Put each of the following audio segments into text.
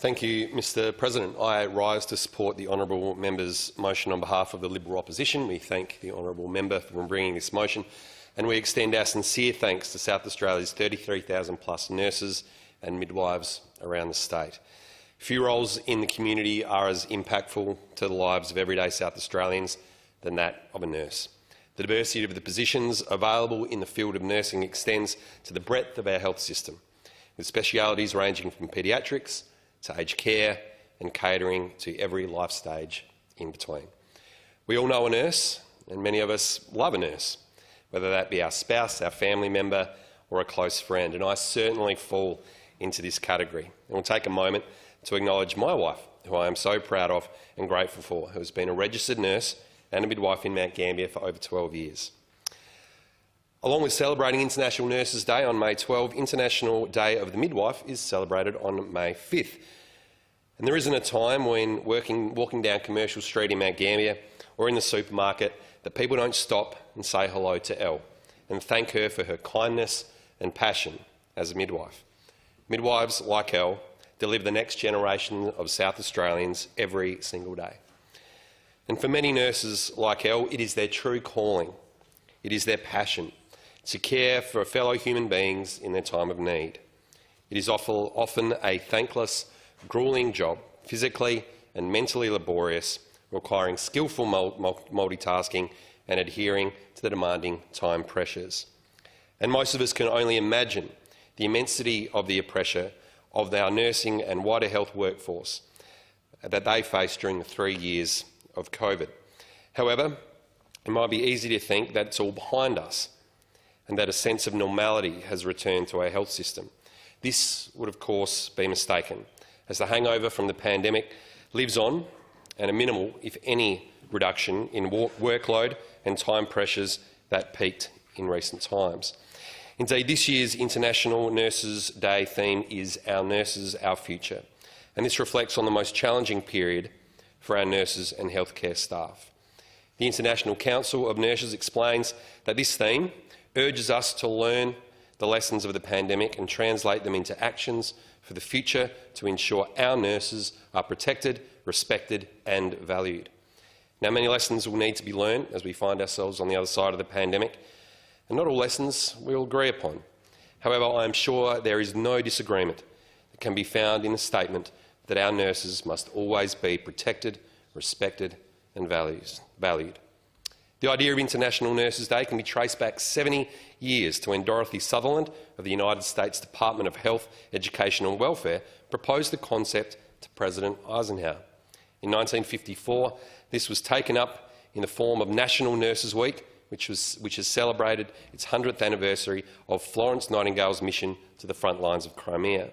Thank you, Mr President. I rise to support the honourable member's motion on behalf of the Liberal opposition. We thank the honourable member for bringing this motion, and we extend our sincere thanks to South Australia's 33,000+ nurses and midwives around the state. Few roles in the community are as impactful to the lives of everyday South Australians than that of a nurse. The diversity of the positions available in the field of nursing extends to the breadth of our health system, with specialities ranging from paediatrics to aged care and catering to every life stage in between. We all know a nurse, and many of us love a nurse, whether that be our spouse, our family member or a close friend, and I certainly fall into this category. And we'll take a moment to acknowledge my wife, who I am so proud of and grateful for, who has been a registered nurse and a midwife in Mount Gambier for over 12 years. Along with celebrating International Nurses Day on May 12, International Day of the Midwife is celebrated on May 5th. And there isn't a time when walking down Commercial Street in Mount Gambier or in the supermarket that people don't stop and say hello to Elle and thank her for her kindness and passion as a midwife. Midwives like Elle deliver the next generation of South Australians every single day. And for many nurses like Elle, it is their true calling. It is their passion to care for fellow human beings in their time of need. It is often a thankless, gruelling job, physically and mentally laborious, requiring skillful multitasking and adhering to the demanding time pressures. And most of us can only imagine the immensity of the pressure of our nursing and wider health workforce that they faced during the 3 years of COVID. However, it might be easy to think that it's all behind us and that a sense of normality has returned to our health system. This would, of course, be mistaken, as the hangover from the pandemic lives on, and a minimal, if any, reduction in workload and time pressures that peaked in recent times. Indeed, this year's International Nurses Day theme is Our Nurses, Our Future, and this reflects on the most challenging period for our nurses and healthcare staff. The International Council of Nurses explains that this theme urges us to learn the lessons of the pandemic and translate them into actions for the future to ensure our nurses are protected, respected and valued. Now, many lessons will need to be learned as we find ourselves on the other side of the pandemic, and not all lessons we will agree upon. However, I am sure there is no disagreement that can be found in the statement that our nurses must always be protected, respected and valued. The idea of International Nurses Day can be traced back 70 years to when Dorothy Sutherland of the United States Department of Health, Education and Welfare proposed the concept to President Eisenhower. In 1954, this was taken up in the form of National Nurses Week, which has celebrated its 100th anniversary of Florence Nightingale's mission to the front lines of Crimea.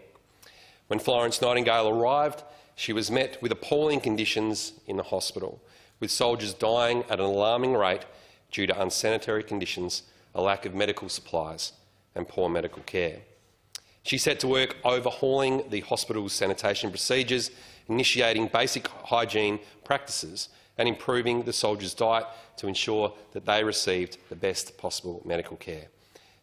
When Florence Nightingale arrived, she was met with appalling conditions in the hospital, with soldiers dying at an alarming rate due to unsanitary conditions, a lack of medical supplies and poor medical care. She set to work overhauling the hospital's sanitation procedures, initiating basic hygiene practices and improving the soldiers' diet to ensure that they received the best possible medical care.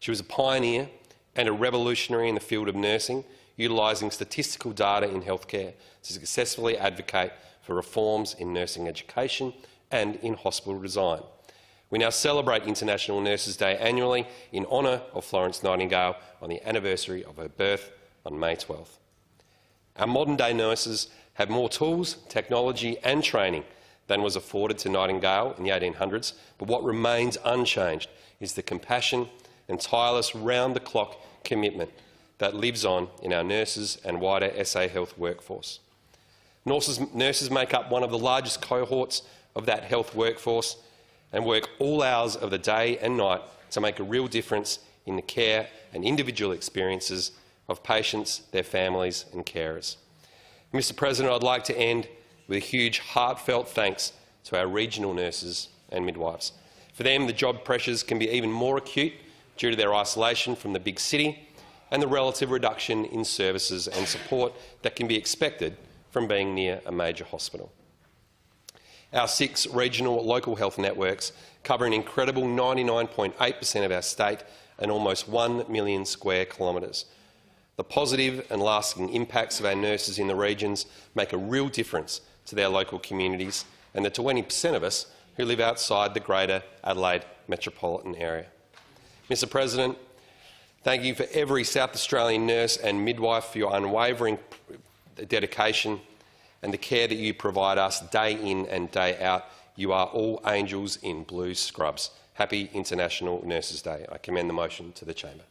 She was a pioneer and a revolutionary in the field of nursing, utilising statistical data in healthcare to successfully advocate for reforms in nursing education and in hospital design. We now celebrate International Nurses Day annually in honour of Florence Nightingale on the anniversary of her birth on May 12th. Our modern-day nurses have more tools, technology and training than was afforded to Nightingale in the 1800s, but what remains unchanged is the compassion and tireless round-the-clock commitment that lives on in our nurses and wider SA Health workforce. Nurses make up one of the largest cohorts of that health workforce and work all hours of the day and night to make a real difference in the care and individual experiences of patients, their families and carers. Mr President, I'd like to end with a huge heartfelt thanks to our regional nurses and midwives. For them, the job pressures can be even more acute due to their isolation from the big city and the relative reduction in services and support that can be expected from being near a major hospital. Our 6 regional local health networks cover an incredible 99.8% of our state and almost 1 million square kilometres. The positive and lasting impacts of our nurses in the regions make a real difference to their local communities and the 20% of us who live outside the Greater Adelaide metropolitan area. Mr President, thank you for every South Australian nurse and midwife for your unwavering dedication and the care that you provide us day in and day out. You are all angels in blue scrubs. Happy International Nurses Day. I commend the motion to the chamber.